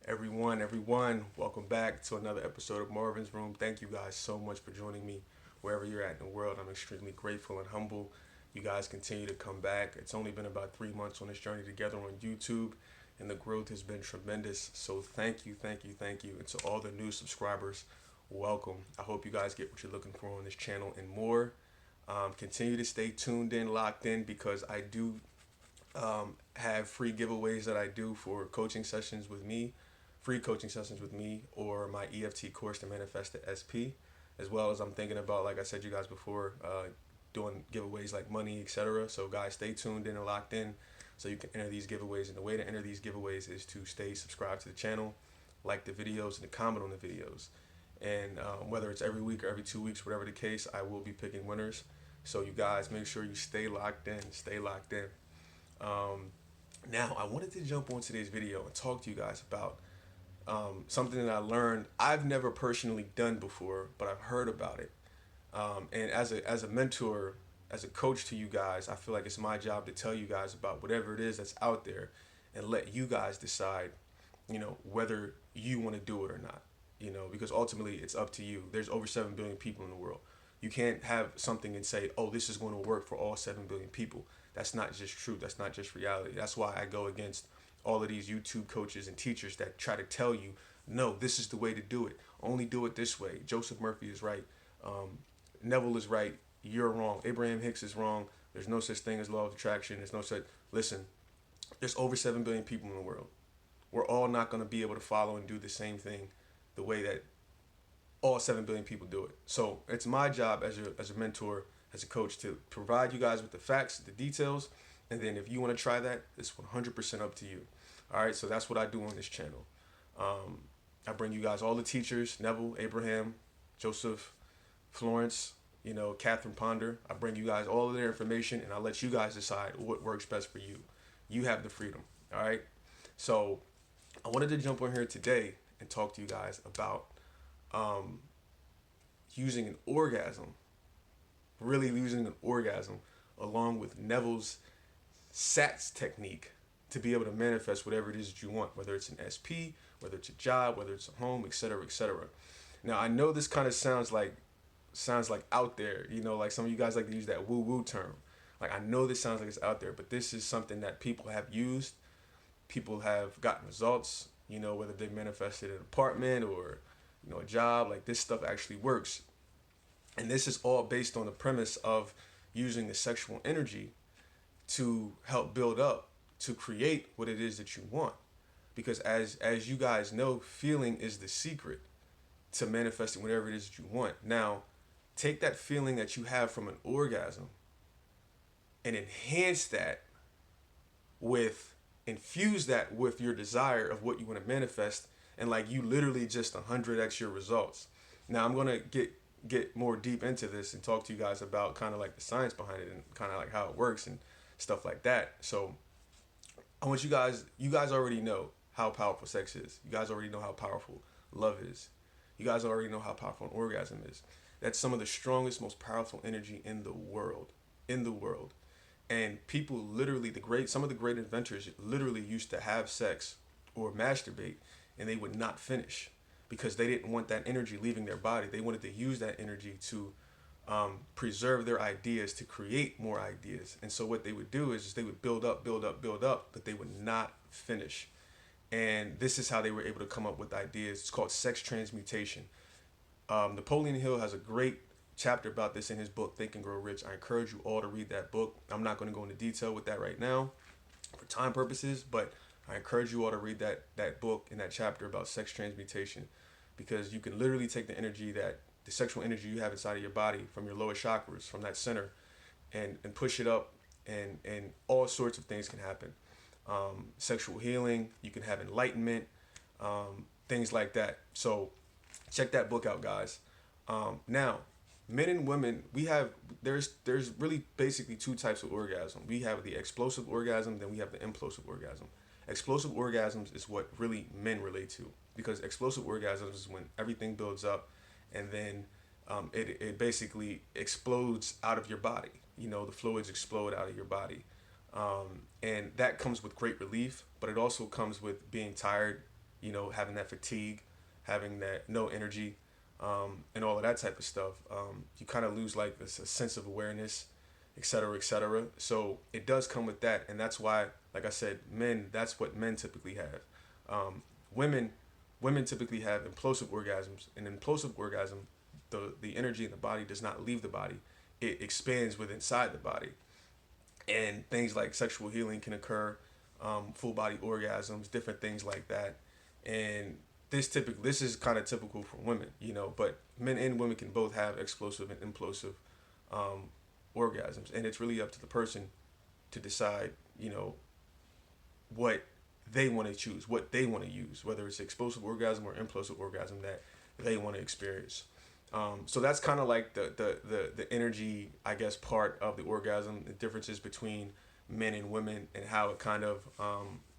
Everyone, welcome back to another episode of Marvin's Room. Thank you guys so much for joining me wherever you're at in the world. I'm extremely grateful and humble. You guys continue to come back. It's only been about 3 months on this journey together on YouTube, and the growth has been tremendous. So thank you. And to all the new subscribers, welcome. I hope you guys get what you're looking for on this channel and more. Continue to stay tuned in, locked in, because I do have free giveaways that I do for coaching sessions with me, free coaching sessions with me, or my EFT course to manifest the SP, as well as I'm thinking about, like I said you guys before, doing giveaways like money, etc. So guys, stay tuned in and locked in so you can enter these giveaways. And the way to enter these giveaways is to stay subscribed to the channel, like the videos, and comment on the videos. And whether it's every week or every 2 weeks, whatever the case, I will be picking winners. So you guys, make sure you stay locked in. Stay locked in. Now, I wanted to jump on today's video and talk to you guys about something that I learned I've never personally done before, but I've heard about it. And as a mentor, as a coach to you guys, I feel like it's my job to tell you guys about whatever it is that's out there and let you guys decide, whether you want to do it or not. Because ultimately it's up to you. There's over 7 billion people in the world. You can't have something and say, oh, this is going to work for all 7 billion people. That's not just truth. That's not just reality. That's why I go against all of these YouTube coaches and teachers that try to tell you, no, this is the way to do it. Only do it this way. Joseph Murphy is right. Neville is right. You're wrong. Abraham Hicks is wrong. There's no such thing as law of attraction. There's no such. Listen, there's over 7 billion people in the world. We're all not going to be able to follow and do the same thing the way that all 7 billion people do it. So it's my job as a mentor, as a coach, to provide you guys with the facts, the details, and then if you want to try that, it's 100% up to you. All right, so that's what I do on this channel. I bring you guys all the teachers: Neville, Abraham, Joseph, Florence, Catherine Ponder. I bring you guys all of their information, and I let you guys decide what works best for you. You have the freedom. All right, so I wanted to jump on here today and talk to you guys about using an orgasm, really using an orgasm, along with Neville's SATS technique to be able to manifest whatever it is that you want, whether it's an SP, whether it's a job, whether it's a home, etc., etc. Now, I know this kind of sounds like out there, like some of you guys like to use that woo-woo term. Like, I know this sounds like it's out there, but this is something that people have used. People have gotten results, whether they manifested an apartment or a job. Like, this stuff actually works. And this is all based on the premise of using the sexual energy to help build up, to create what it is that you want. Because as you guys know, feeling is the secret to manifesting whatever it is that you want. Now, take that feeling that you have from an orgasm and infuse that with your desire of what you want to manifest, and like you literally just 100x your results. Now, I'm going to get more deep into this and talk to you guys about kind of like the science behind it and kind of like how it works and stuff like that. So I want you guys already know how powerful sex is. You guys already know how powerful love is. You guys already know how powerful an orgasm is. That's some of the strongest, most powerful energy in the world. And people literally, some of the great inventors literally used to have sex or masturbate, and they would not finish because they didn't want that energy leaving their body. They wanted to use that energy to preserve their ideas, to create more ideas. And so what they would do is they would build up, but they would not finish. And this is how they were able to come up with ideas. It's called sex transmutation. Napoleon Hill has a great chapter about this in his book, Think and Grow Rich. I encourage you all to read that book. I'm not going to go into detail with that right now for time purposes, but I encourage you all to read that book and that chapter about sex transmutation, because you can literally take the sexual energy you have inside of your body from your lower chakras, from that center, and push it up, and all sorts of things can happen. Sexual healing, you can have enlightenment, things like that. So check that book out, guys. Now, men and women, there's really basically 2 types of orgasm. We have the explosive orgasm, then we have the implosive orgasm. Explosive orgasms is what really men relate to, because explosive orgasms is when everything builds up and then it basically explodes out of your body. The fluids explode out of your body. And that comes with great relief, but it also comes with being tired, having that fatigue, having that no energy, and all of that type of stuff. You kind of lose like this a sense of awareness, et cetera, et cetera. So it does come with that, and that's why, like I said, men. That's what men typically have. Women, women typically have implosive orgasms. An implosive orgasm, the energy in the body does not leave the body; it expands within inside the body, and things like sexual healing can occur, full body orgasms, different things like that, and this is kind of typical for women, but men and women can both have explosive and implosive um, orgasms, and it's really up to the person to decide, what they want to choose, what they want to use, whether it's explosive orgasm or implosive orgasm that they want to experience. So that's kind of like the energy, I guess, part of the orgasm, the differences between men and women, and how it kind of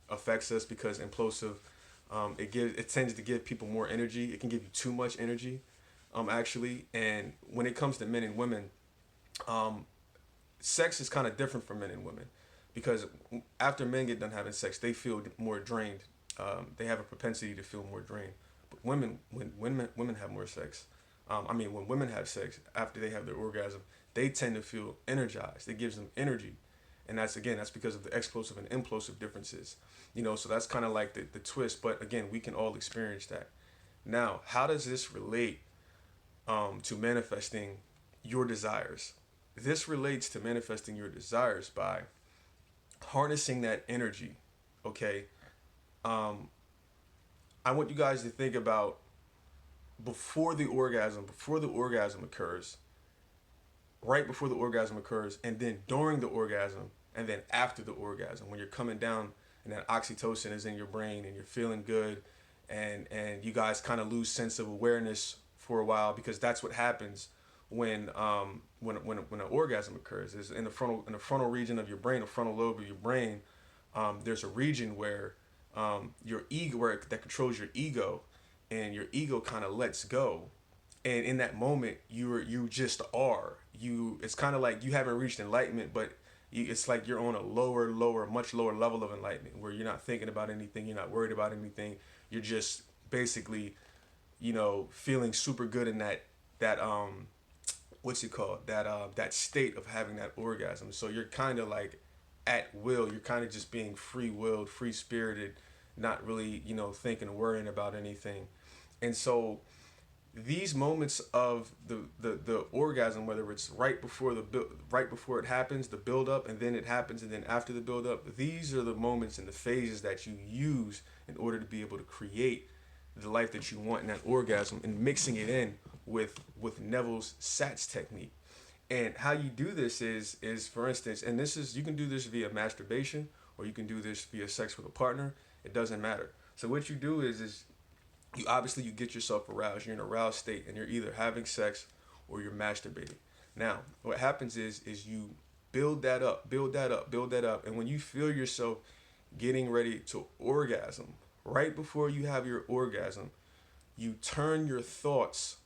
affects us. Because implosive, it tends to give people more energy. It can give you too much energy, actually. And when it comes to men and women, um, sex is kind of different for men and women, because after men get done having sex, they feel more drained. They have a propensity to feel more drained. But when women have more sex, when women have sex after they have their orgasm, they tend to feel energized. It gives them energy, and that's because of the explosive and implosive differences. So that's kind of like the twist. But again, we can all experience that. Now, how does this relate to manifesting your desires? This relates to manifesting your desires by harnessing that energy. Okay. um I want you guys to think about before the orgasm occurs, right before the orgasm occurs, and then during the orgasm, and then after the orgasm, when you're coming down and that oxytocin is in your brain and you're feeling good, and you guys kind of lose sense of awareness for a while, because that's what happens when an orgasm occurs. Is in the frontal region of your brain, the frontal lobe of your brain. There's a region where your ego, that controls your ego, and your ego kind of lets go. And in that moment, you just are. It's kind of like you haven't reached enlightenment, but it's like you're on a much lower level of enlightenment, where you're not thinking about anything, you're not worried about anything. You're just basically, feeling super good in that what's it called, that state of having that orgasm. So you're kind of like at will. You're kind of just being free willed, free spirited, not really, thinking or worrying about anything. And so these moments of the orgasm, whether it's right before it happens, the build up, and then it happens, and then after the build up, these are the moments and the phases that you use in order to be able to create the life that you want in that orgasm, and mixing it in with Neville's SATS technique. And how you do this is, for instance, and you can do this via masturbation, or you can do this via sex with a partner. It doesn't matter. So what you do is you get yourself aroused. You're in a aroused state, and you're either having sex or you're masturbating. Now, what happens is you build that up, and when you feel yourself getting ready to orgasm, right before you have your orgasm, you turn your thoughts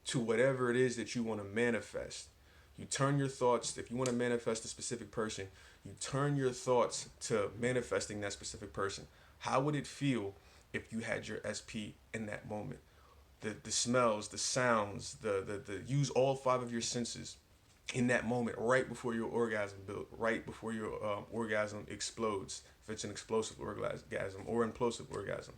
to whatever it is that you want to manifest. You turn your thoughts, if you want to manifest a specific person, you turn your thoughts to manifesting that specific person. How would it feel if you had your SP in that moment? The smells, the sounds, the use all five of your senses in that moment, right before your orgasm build, right before your orgasm explodes, if it's an explosive orgasm or implosive orgasm.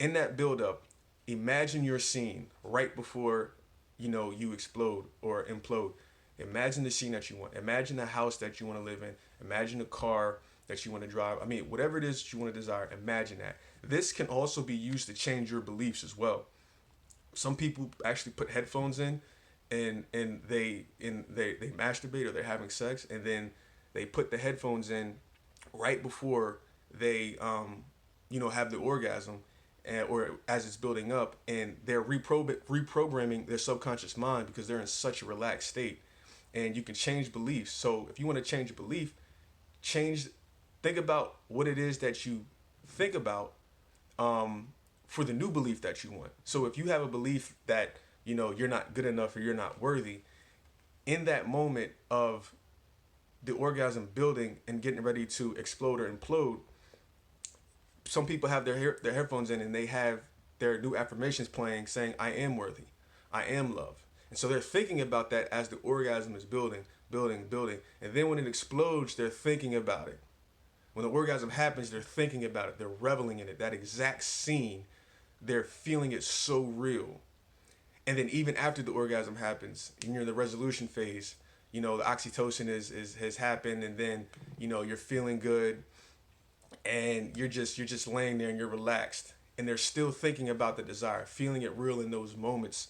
In that build up, imagine your scene right before you explode or implode. Imagine the scene that you want. Imagine the house that you want to live in. Imagine the car that you want to drive. Whatever it is that you want to desire, imagine that. This can also be used to change your beliefs as well. Some people actually put headphones in, and they masturbate, or they're having sex, and then they put the headphones in right before they have the orgasm, or as it's building up, and they're reprogramming their subconscious mind, because they're in such a relaxed state. And you can change beliefs. So if you want to change a belief, think about what it is that you think about, for the new belief that you want. So if you have a belief that you're not good enough, or you're not worthy, in that moment of the orgasm building and getting ready to explode or implode, some people have their headphones in and they have their new affirmations playing, saying, "I am worthy, I am love," and so they're thinking about that as the orgasm is building, building, building, and then when it explodes, they're thinking about it. When the orgasm happens, they're thinking about it. They're reveling in it. That exact scene, they're feeling it so real. And then even after the orgasm happens, and you're in the resolution phase, the oxytocin has happened, and then you're feeling good, and you're just laying there and you're relaxed, and they're still thinking about the desire, feeling it real in those moments,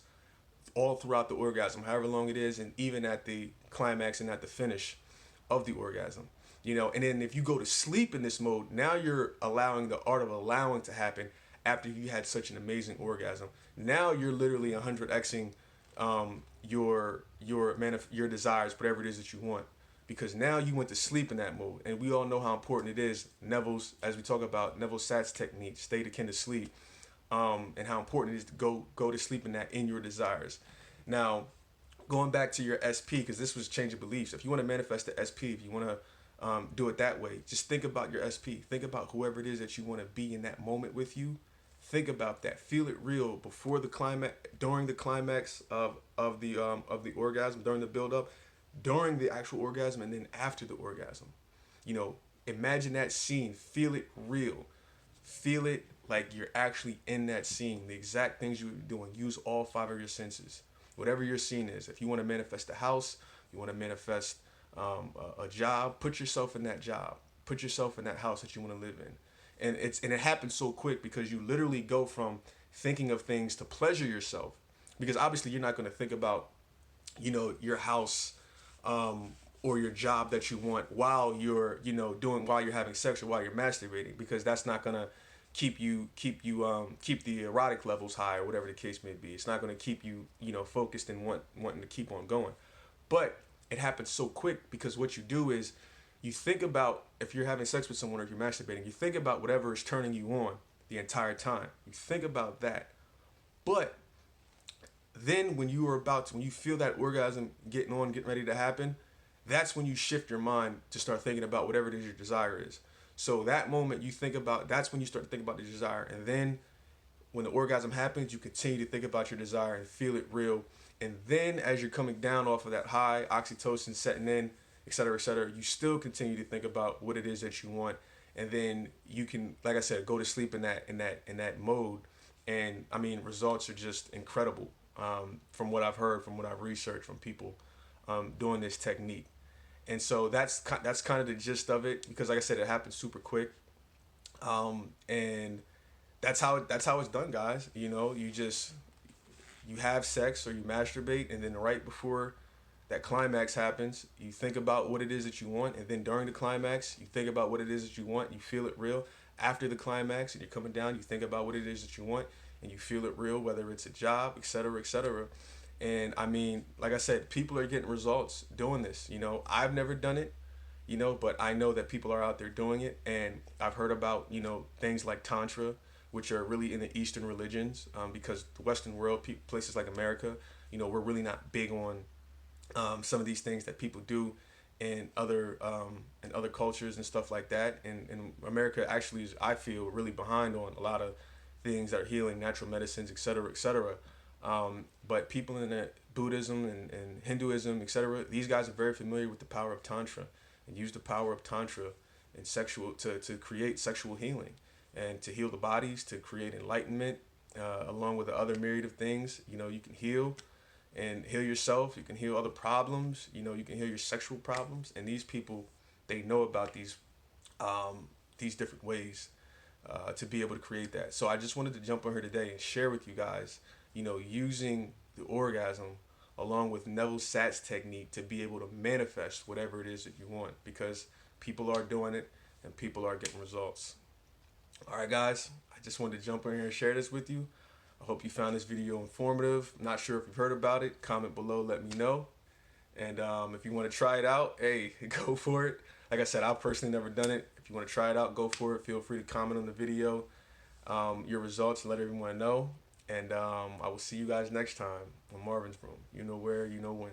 all throughout the orgasm, however long it is, and even at the climax and at the finish of the orgasm. And then if you go to sleep in this mode, now you're allowing the art of allowing to happen after you had such an amazing orgasm. Now you're literally 100xing your desires, whatever it is that you want, because now you went to sleep in that mode. And we all know how important it is. As we talk about Neville Sat's technique, state akin to sleep, and how important it is to go to sleep in your desires. Now, going back to your SP, because this was change of beliefs. If you want to manifest the SP, if you want to do it that way, just think about your SP. Think about whoever it is that you want to be in that moment with you. Think about that. Feel it real before the climax, during the climax of the orgasm, during the build up, during the actual orgasm, and then after the orgasm. Imagine that scene. Feel it real. Feel it like you're actually in that scene. The exact things you're doing. Use all 5 of your senses. Whatever your scene is. If you want to manifest a house, you want to manifest a job, put yourself in that job. Put yourself in that house that you want to live in. And it happens so quick because you literally go from thinking of things to pleasure yourself. Because obviously you're not going to think about, your house or your job that you want while you're, while you're having sex or while you're masturbating, because that's not going to keep the erotic levels high or whatever the case may be. It's not going to keep you, focused and wanting to keep on going. But it happens so quick because what you do is you think about, if you're having sex with someone or if you're masturbating, you think about whatever is turning you on the entire time. You think about that. But then when you feel that orgasm getting ready to happen, that's when you shift your mind to start thinking about whatever it is your desire is. So that moment that's when you start to think about the desire. And then when the orgasm happens, you continue to think about your desire and feel it real. And then as you're coming down off of that high, oxytocin setting in, et cetera, you still continue to think about what it is that you want. And then you can, like I said, go to sleep in that mode. And I mean, results are just incredible. From what I've heard, from what I've researched from people doing this technique. And so that's kind of the gist of it, because like I said, it happens super quick. And that's how it's done, guys. You have sex or you masturbate, and then right before that climax happens, you think about what it is that you want, and then during the climax, you think about what it is that you want, you feel it real. After the climax, and you're coming down, you think about what it is that you want, and you feel it real, whether it's a job, et cetera, et cetera. And I mean, like I said, people are getting results doing this. I've never done it, but I know that people are out there doing it, and I've heard about, things like Tantra, which are really in the Eastern religions, because the Western world, places like America, we're really not big on some of these things that people do in other cultures and stuff like that. And America actually is, I feel, really behind on a lot of things that are healing, natural medicines, et cetera, et cetera. But people in Buddhism and Hinduism, et cetera, these guys are very familiar with the power of Tantra and use the power of Tantra and to create sexual healing and to heal the bodies, to create enlightenment, along with the other myriad of things. You can heal and heal yourself. You can heal other problems. You can heal your sexual problems. And these people, they know about these different ways to be able to create that. So I just wanted to jump on here today and share with you guys, using the orgasm along with Neville Sat's technique to be able to manifest whatever it is that you want, because people are doing it and people are getting results. All right, guys, I just wanted to jump in here and share this with you. I hope you found this video informative. I'm not sure if you've heard about it. Comment below, let me know. And if you want to try it out, hey, go for it. Like I said, I've personally never done it. If you want to try it out, go for it. Feel free to comment on the video, your results, and let everyone know. And I will see you guys next time on Marvin's Room. You know where, you know when.